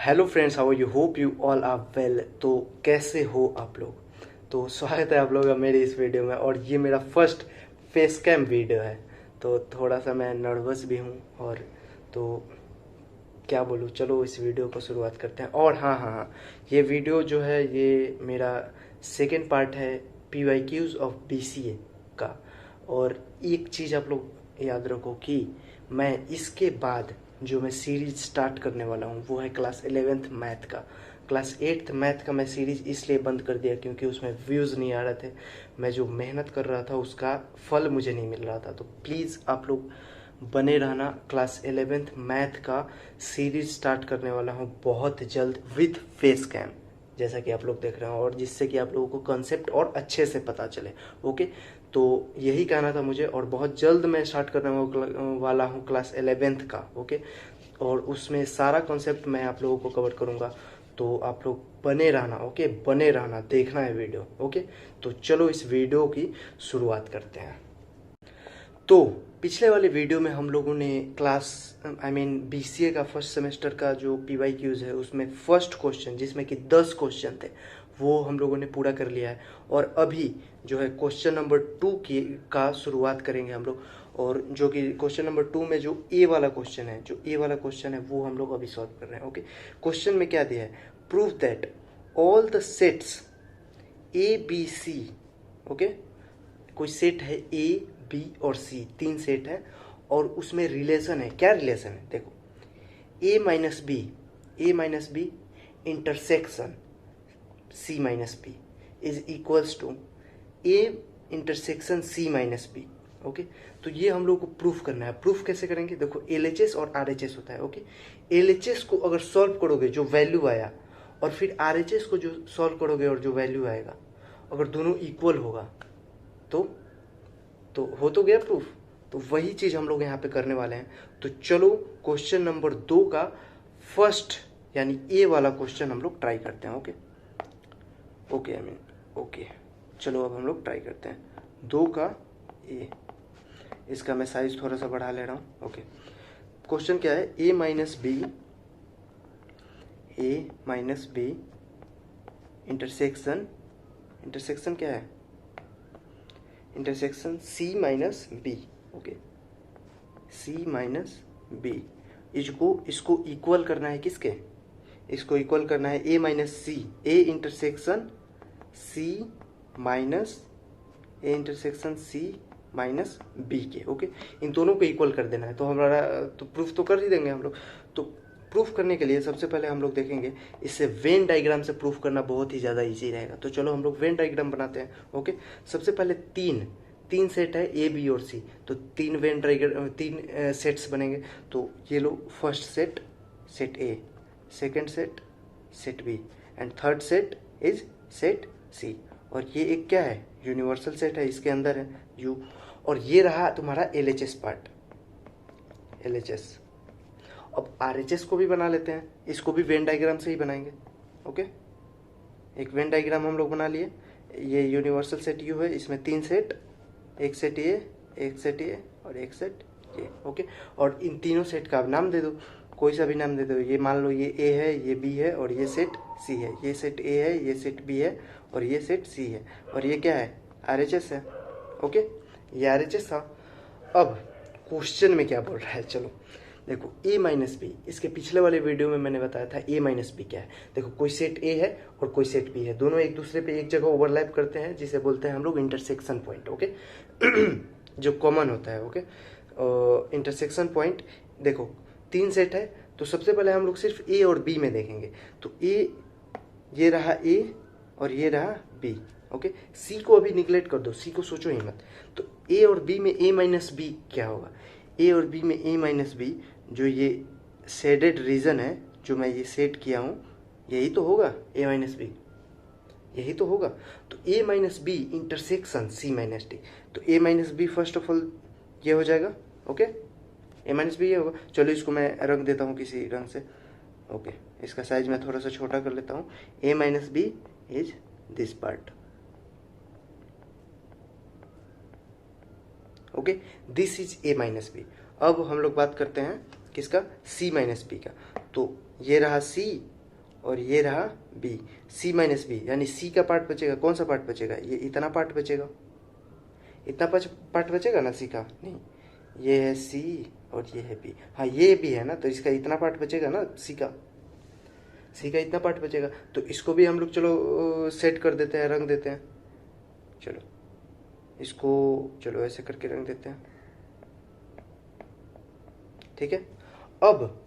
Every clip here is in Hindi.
Hello friends, how are you? Hope you all are well. तो कैसे हो आप लोग? तो स्वागत है आप लोगों का मेरी इस वीडियो में। और ये मेरा फर्स्ट फेस कैम वीडियो है, तो थोड़ा सा मैं नर्वस भी हूँ। और तो क्या बोलूँ, चलो इस वीडियो को शुरुआत करते हैं। और हाँ हाँ हाँ, ये वीडियो जो है ये मेरा सेकेंड पार्ट है PYQs ऑफ BCA का। और एक चीज़ आप लोग याद रखो कि मैं इसके बाद जो मैं सीरीज स्टार्ट करने वाला हूँ वो है क्लास 11th मैथ का। क्लास 8th मैथ का मैं सीरीज इसलिए बंद कर दिया क्योंकि उसमें व्यूज़ नहीं आ रहे थे। मैं जो मेहनत कर रहा था उसका फल मुझे नहीं मिल रहा था। तो प्लीज़ आप लोग बने रहना। क्लास 11th मैथ का सीरीज स्टार्ट करने वाला हूँ बहुत जल्द विद फेस कैम, जैसा कि आप लोग देख रहे हो, और जिससे कि आप लोगों को कॉन्सेप्ट और अच्छे से पता चले। ओके, तो यही कहना था मुझे। और बहुत जल्द मैं स्टार्ट करने वाला हूँ क्लास 11th का। ओके, और उसमें सारा कॉन्सेप्ट मैं आप लोगों को कवर करूँगा। तो आप लोग बने रहना। ओके, बने रहना, देखना है वीडियो। ओके, तो चलो इस वीडियो की शुरुआत करते हैं। तो पिछले वाले वीडियो में हम लोगों ने क्लास BCA का फर्स्ट सेमेस्टर का जो PYQs है उसमें फर्स्ट क्वेश्चन, जिसमें कि 10 क्वेश्चन थे, वो हम लोगों ने पूरा कर लिया है। और अभी जो है क्वेश्चन नंबर 2 की का शुरुआत करेंगे हम लोग। और जो कि क्वेश्चन नंबर 2 में जो ए वाला क्वेश्चन है, वो हम लोग अभी सॉल्व कर रहे हैं। ओके, क्वेश्चन में क्या दिया है? Prove that all the sets ABC। Okay, कोई सेट है A B और C, तीन सेट है और उसमें रिलेशन है। क्या रिलेशन है? देखो, A-B intersection C-B is equals to A intersection C-B। Okay, तो ये हम लोग को प्रूफ करना है। प्रूफ कैसे करेंगे? देखो, LHS और RHS होता है। ओके, LHS को अगर सॉल्व करोगे जो वैल्यू आया, और फिर RHS को जो सॉल्व करोगे और जो वैल्यू आएगा, अगर दोनों इक्वल होगा तो हो तो गया प्रूफ। तो वही चीज़ हम लोग यहाँ पे करने वाले हैं। तो चलो क्वेश्चन नंबर 2 का फर्स्ट यानी ए वाला क्वेश्चन हम लोग ट्राई करते हैं। ओके ओके, चलो अब हम लोग ट्राई करते हैं 2 का ए। इसका मैं साइज थोड़ा सा बढ़ा ले रहा हूँ। ओके, क्वेश्चन क्या है? ए माइनस बी इंटरसेक्शन क्या है? Intersection C-B। ओके, C-B इसको इक्वल करना है किसके? इसको इक्वल करना है A-C, A इंटरसेक्शन C-B के। ओके, इन दोनों को इक्वल कर देना है। तो हमारा तो प्रूफ तो कर ही देंगे हम लोग। तो प्रूफ करने के लिए सबसे पहले हम लोग देखेंगे, इससे वेन डायग्राम से प्रूफ करना बहुत ही ज़्यादा इजी रहेगा। तो चलो हम लोग वेन डायग्राम बनाते हैं। ओके, सबसे पहले तीन सेट है A B और C, तो तीन वेन डायग्राम, तीन सेट्स बनेंगे। तो ये लो, first set A, second set B, and third set is set C। और ये एक क्या है? यूनिवर्सल सेट है, इसके अंदर है U। और ये रहा तुम्हारा LHS पार्ट, LHS। अब RHS को भी बना लेते हैं, इसको भी वेन डायग्राम से ही बनाएंगे। ओके, एक वेन डायग्राम हम लोग बना लिए। ये यूनिवर्सल सेट U है, इसमें तीन सेट, एक सेट A, एक सेट A और एक सेट A। ओके, और इन तीनों सेट का नाम दे दो, कोई सा भी नाम दे दो। ये मान लो ये A है, ये B है और ये सेट C है। ये सेट A है, ये सेट B है और ये सेट C है। और ये क्या है? RHS है। ओके, ये RHS था। अब क्वेश्चन में क्या बोल रहा है, चलो देखो। A-B, इसके पिछले वाले वीडियो में मैंने बताया था A-B क्या है। देखो, कोई सेट A है और कोई सेट B है, दोनों एक दूसरे पे एक जगह ओवरलैप करते हैं, जिसे बोलते हैं हम लोग इंटरसेक्शन पॉइंट। ओके जो कॉमन होता है। Okay, intersection point. देखो, तीन सेट है, तो सबसे पहले हम लोग सिर्फ A और B में देखेंगे। तो ये रहा A और ये रहा B। ओके, C को अभी निगलेक्ट कर दो, C को सोचो ही मत। तो A और B में A-B क्या होगा? A और B में A-B, जो ये शेडेड रीजन है, जो मैं ये सेट किया हूँ, यही तो होगा A-B, यही तो होगा। तो A-B इंटरसेक्शन C-D। तो A-B फर्स्ट ऑफ ऑल ये हो जाएगा। ओके, A-B ये होगा। चलो इसको मैं रंग देता हूँ किसी रंग से। ओके, इसका साइज मैं थोड़ा सा छोटा कर लेता हूँ। A-B is this part. Okay, this is A-B। अब हम लोग बात करते हैं किसका? C-B का। तो ये रहा C और ये रहा बी, सी माइनस बी, यानी सी का पार्ट बचेगा। कौन सा पार्ट बचेगा? ये इतना पार्ट बचेगा, इतना पार्ट बचेगा ना सी का, नहीं ये है सी और ये है बी, हाँ ये भी है ना, तो इसका इतना पार्ट बचेगा ना सी का इतना पार्ट बचेगा। तो इसको भी हम लोग चलो सेट कर देते हैं, रंग देते हैं। चलो इसको चलो ऐसे करके रंग देते हैं, ठीक है। अब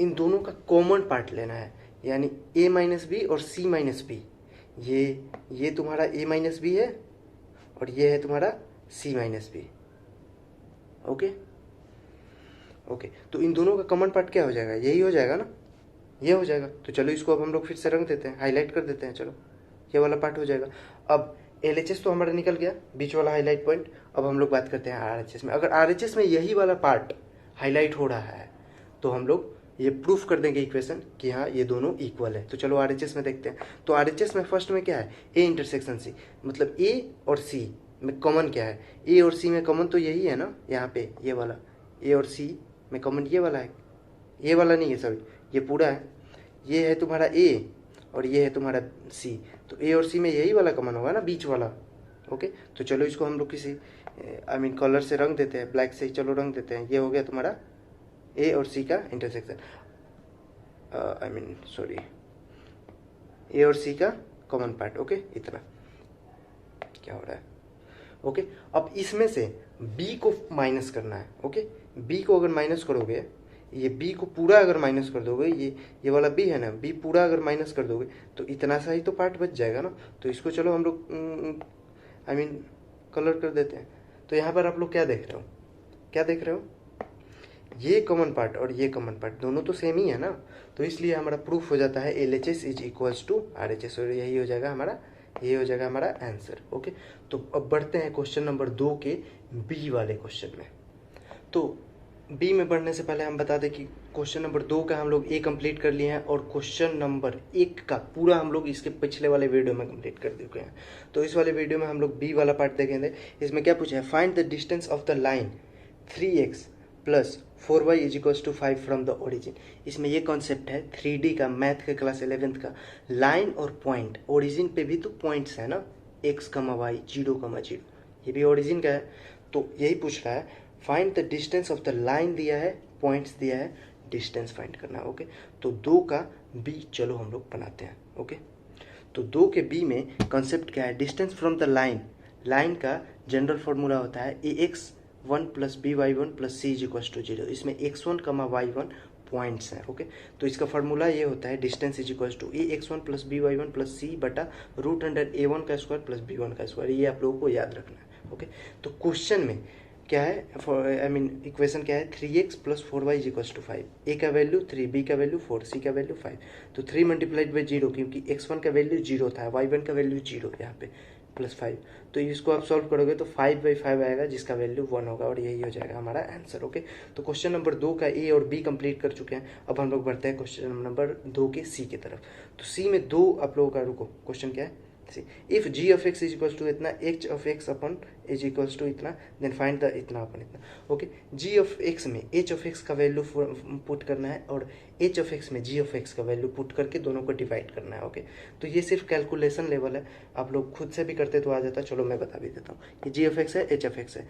इन दोनों का कॉमन पार्ट लेना है, यानी a माइनस बी और c माइनस बी। ये तुम्हारा a माइनस बी है और ये है तुम्हारा c माइनस बी। ओके ओके, तो इन दोनों का कॉमन पार्ट क्या हो जाएगा? यही हो जाएगा ना, ये हो जाएगा। तो चलो इसको अब हम लोग फिर से रंग देते हैं, हाईलाइट कर देते हैं। चलो ये वाला पार्ट हो जाएगा। अब LHS तो हमारा निकल गया, बीच वाला हाईलाइट पॉइंट। अब हम लोग बात करते हैं RHS में। अगर RHS में यही वाला पार्ट हाईलाइट हो रहा है तो हम लोग ये प्रूफ कर देंगे इक्वेशन कि हाँ ये दोनों इक्वल है। तो चलो RHS में देखते हैं। तो RHS में फर्स्ट में क्या है? A इंटरसेक्शन C, मतलब A और C में कॉमन क्या है? A और C में कॉमन तो यही है ना, यहाँ पे ये वाला A और C में कॉमन ये वाला है, ये वाला नहीं है सॉरी, ये पूरा है। ये है तुम्हारा A और ये है तुम्हारा C, तो A और C में यही वाला कॉमन होगा ना, बीच वाला। ओके, तो चलो इसको हम लोग किसी कलर से रंग देते हैं, ब्लैक से ही चलो रंग देते हैं। ये हो गया तुम्हारा A और C का इंटरसेक्शन, सॉरी A और C का कॉमन पार्ट। ओके, इतना क्या हो रहा है? ओके, अब इसमें से B को माइनस करना है। ओके, B को अगर माइनस करोगे, ये B को पूरा अगर माइनस कर दोगे, ये वाला B है ना, B पूरा अगर माइनस कर दोगे तो इतना सा ही तो पार्ट बच जाएगा ना। तो इसको चलो हम लोग कलर कर देते हैं। तो यहाँ पर आप लोग क्या देख रहे हो? क्या देख रहे हो? ये कॉमन पार्ट और ये कॉमन पार्ट दोनों तो सेम ही है ना, तो इसलिए हमारा प्रूफ हो जाता है LHS is equals to RHS, और यही हो जाएगा हमारा, ये हो जाएगा हमारा आंसर। ओके, तो अब बढ़ते हैं क्वेश्चन नंबर 2 के बी वाले क्वेश्चन में। तो बी में बढ़ने से पहले हम बता दें कि क्वेश्चन नंबर 2 का हम लोग ए कंप्लीट कर लिए हैं, और क्वेश्चन नंबर 1 का पूरा हम लोग इसके पिछले वाले वीडियो में कंप्लीट कर चुके हैं। तो इस वाले वीडियो में हम लोग बी वाला पार्ट देखेंगे। इसमें क्या पूछा है? Find the distance of the line 3x plus 4y is equals to 5 from the origin. इसमें ये कॉन्सेप्ट है 3D का, मैथ के क्लास 11th का। लाइन और पॉइंट, ओरिजिन पे भी तो पॉइंट्स है ना, x, y, 0, ये भी ओरिजिन का है। तो यही पूछ रहा है, find the distance of the line दिया है, पॉइंट्स दिया है, डिस्टेंस फाइंड करना है। ओके, तो 2 का बी चलो हम लोग बनाते हैं। ओके, तो 2 के बी में कॉन्सेप्ट क्या है? Distance from the line, line का जनरल फॉर्मूला होता है ax1 plus by1 plus c is equals to 0। इसमें x1 y1 पॉइंट्स हैं। ओके, तो इसका फार्मूला ये होता है distance is equals to ax1 plus by1 plus c बटा रूट अंडर a1 का स्क्वायर प्लस b1 का स्क्वायर। ये आप लोगों को याद रखना है। ओके, तो क्वेश्चन में क्या है, इक्वेशन क्या है? 3x plus 4y is equals to 5। a का वैल्यू 3, b का वैल्यू 4, c का वैल्यू 5। तो 3 मल्टीप्लाइड बाई 0, क्योंकि x1 का वैल्यू 0 था, y1 का वैल्यू 0 यहाँ पे, प्लस 5। तो इसको आप सॉल्व करोगे तो 5/5 आएगा, जिसका वैल्यू 1 होगा, और यही हो जाएगा हमारा आंसर। ओके, तो क्वेश्चन नंबर 2 का ए और बी कंप्लीट कर चुके हैं। अब हम लोग बढ़ते हैं क्वेश्चन नंबर 2 के सी की तरफ। तो सी में 2 आप लोगों का, रुको, क्वेश्चन क्या है? If g of x is equals to इतना, h ऑफ x अपन इज इक्वल्स टू इतना, देन फाइंड द इतना अपन इतना। ओके, g ऑफ x में h ऑफ x का वैल्यू पुट करना है, और h ऑफ x में g ऑफ x का वैल्यू पुट करके दोनों को डिवाइड करना है। ओके, तो ये सिर्फ कैलकुलेशन लेवल है, आप लोग खुद से भी करते तो आ जाता। चलो मैं बता भी देता हूँ। ये g ऑफ x है, h ऑफ x है,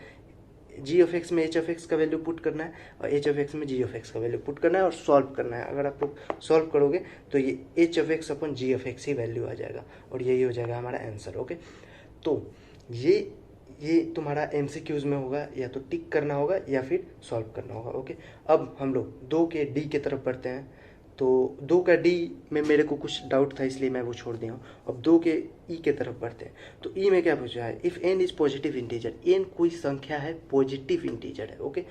g ऑफ x में h ऑफ x का वैल्यू पुट करना है, और h ऑफ x में g ऑफ x का वैल्यू पुट करना है, और सॉल्व करना है। अगर आप लोग सॉल्व करोगे तो ये h ऑफ x अपन g ऑफ x ही वैल्यू आ जाएगा, और यही हो जाएगा हमारा आंसर। ओके, तो ये तुम्हारा MCQs में होगा, या तो टिक करना होगा या फिर सॉल्व करना होगा। ओके, अब हम लोग 2 के डी की तरफ बढ़ते हैं। तो 2 का डी में मेरे को कुछ डाउट था, इसलिए मैं वो छोड़ दिया हूँ। अब 2 के ई के तरफ बढ़ते हैं। तो ई में क्या पूछा है? If n is positive integer, n कोई संख्या है, पॉजिटिव इंटीजर है। Okay,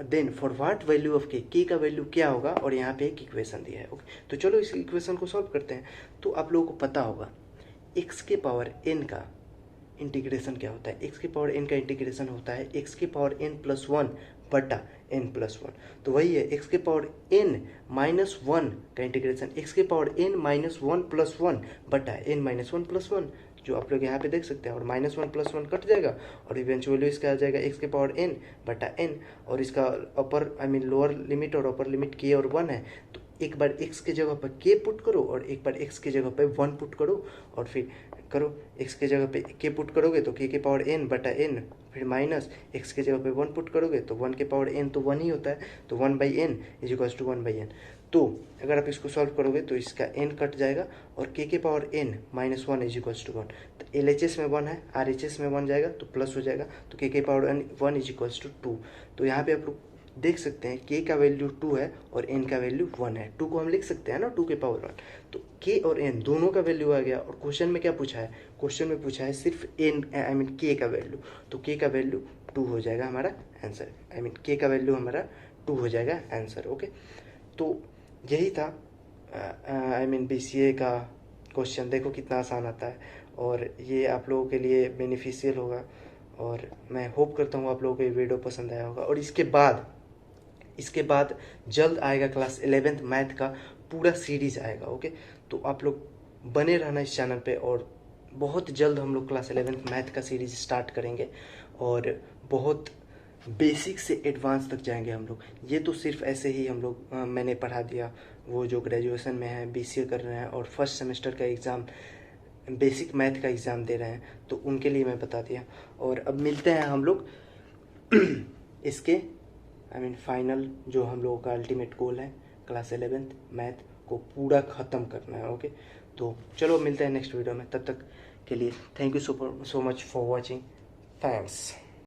then for what value of k का वैल्यू क्या होगा, और यहाँ पे एक इक्वेशन दिया है। ओके, तो चलो इस इक्वेशन को सॉल्व करते हैं। तो आप लोगों को पता होगा x के पावर n का इंटीग्रेशन क्या होता है? x के पावर n का इंटीग्रेशन होता है x के पावर n प्लस 1 बटा n प्लस 1। तो वही है x के पावर n माइनस 1 का इंटीग्रेशन x के पावर n माइनस 1 प्लस 1 बटा n माइनस 1 प्लस 1, जो आप लोग यहाँ पे देख सकते हैं। और माइनस 1 प्लस 1 कट जाएगा, और इवेंचुअली इसका आ जाएगा x के पावर n बटा n, और इसका लोअर लिमिट और अपर लिमिट k और 1 है, तो एक बार x के जगह पर k पुट करो और एक बार x के जगह पर 1 पुट करो और फिर करो x के जगह पे k पुट करोगे तो k के पावर n बटा n, फिर माइनस x के जगह पे 1 पुट करोगे तो 1 के पावर n तो 1 ही होता है, तो 1/n is equals to 1/n। तो अगर आप इसको सॉल्व करोगे तो इसका n कट जाएगा और k के power n minus 1 is equals to 1। तो LHS में 1 है, RHS में 1 जाएगा तो प्लस हो जाएगा, तो k के पावर 1 इज इक्वल्स टू 2। तो यहाँ पे आप लोग देख सकते हैं k का वैल्यू 2 है और n का वैल्यू 1 है। 2 को हम लिख सकते हैं ना 2 के पावर 1, तो k और n दोनों का वैल्यू आ गया। और क्वेश्चन में क्या पूछा है, क्वेश्चन में पूछा है सिर्फ n आई मीन k का वैल्यू, तो k का वैल्यू 2 हो जाएगा हमारा आंसर, आई मीन k का वैल्यू हमारा 2 हो जाएगा आंसर। ओके, तो यही था आई मीन BCA का क्वेश्चन। देखो कितना आसान आता है और ये आप लोगों के लिए बेनिफिशियल होगा और मैं होप करता हूँ आप लोगों को ये वीडियो पसंद आया होगा। और इसके बाद जल्द आएगा क्लास 11th मैथ का पूरा सीरीज आएगा। ओके, तो आप लोग बने रहना इस चैनल पे और बहुत जल्द हम लोग क्लास 11th मैथ का सीरीज स्टार्ट करेंगे और बहुत बेसिक से एडवांस तक जाएंगे हम लोग। ये तो सिर्फ ऐसे ही हम लोग मैंने पढ़ा दिया, वो जो ग्रेजुएशन में है BCA कर रहे हैं और फर्स्ट सेमेस्टर का एग्ज़ाम बेसिक मैथ का एग्ज़ाम दे रहे हैं तो उनके लिए मैं बता दिया। और अब मिलते हैं हम लोग इसके आई मीन फाइनल जो हम लोगों का अल्टीमेट गोल है क्लास 11th मैथ को पूरा ख़त्म करना है। ओके, तो चलो मिलते हैं नेक्स्ट वीडियो में, तब तक के लिए thank you so much for watching, thanks.